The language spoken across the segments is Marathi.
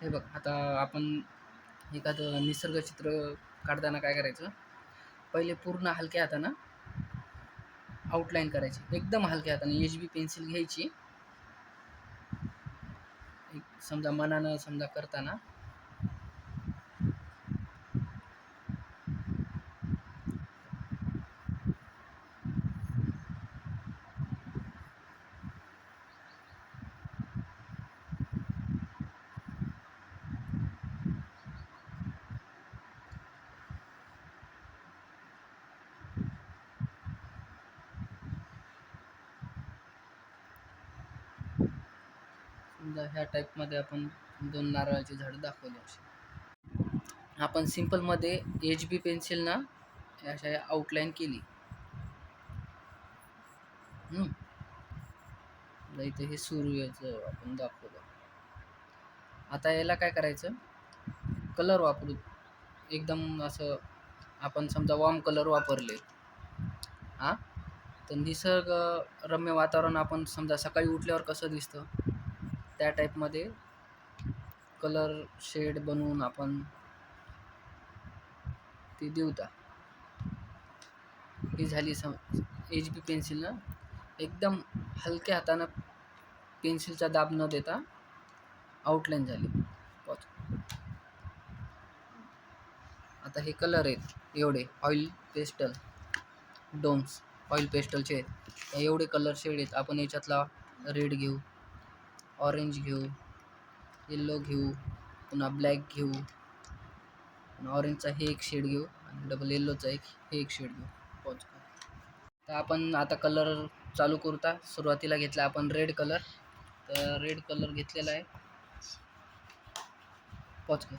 हे बघ, आता आपण एखादं निसर्ग चित्र काढताना काय करायचं, पहिले पूर्ण हलक्या हातानं आउटलाईन करायची, एकदम हलक्या हाताने एच बी पेन्सिल घ्यायची. समजा मनानं समजा करताना समजा ह्या टाईपमध्ये आपण 2 नारळाची झाडं दाखवली अशी. आपण सिम्पलमध्ये एच बी पेन्सिलनं अशा आउटलाईन केली. इथे हे सूर्याचं आपण दाखवलं. आता याला काय करायचं, कलर वापरू. एकदम असं आपण समजा वॉर्म कलर वापरले, तर निसर्ग रम्य वातावरण आपण समजा सकाळी उठल्यावर कसं दिसतं त्या टाईपमध्ये कलर शेड बनवून आपण ती देऊता. ही झाली एच बी पेन्सिलनं एकदम हलक्या हातानं पेन्सिलचा दाब न देता आउटलाईन झाली. आता हे कलर आहेत एवढे ऑइल पेस्टल डोम्स, ऑइल पेस्टलचे एवढे कलर शेड आहेत. आपण याच्यातला रेड घेऊ, ऑरेंज घेऊ, येल्लो घेऊ, पुन्हा ब्लॅक घेऊ, ऑरेंजचा हे एक शेड घेऊ आणि डबल येल्लोचा हे एक शेड घेऊ. तर आपण आता कलर चालू करूता. सुरुवातीला घेतला आपण रेड कलर, तर रेड कलर घेतलेला आहे. पॉज कर.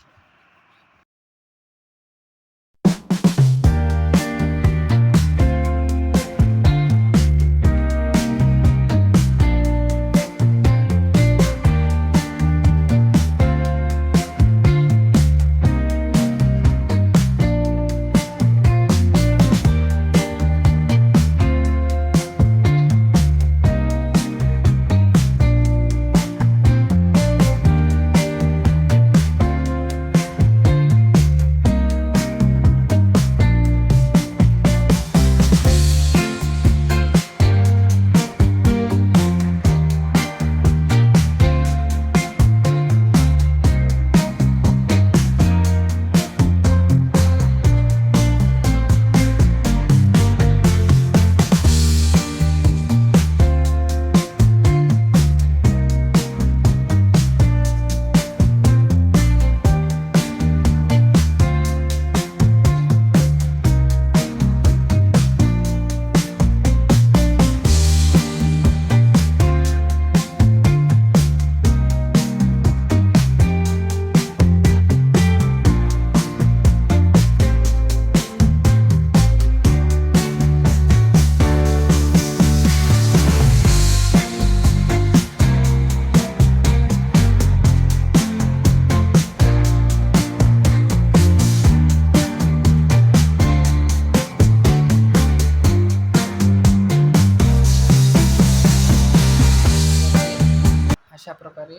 अशा प्रकारे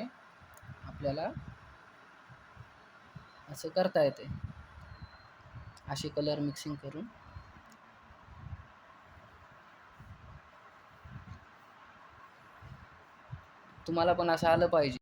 आपल्याला असं करता येते, असे कलर मिक्सिंग करून. तुम्हाला पण असं आलं पाहिजे.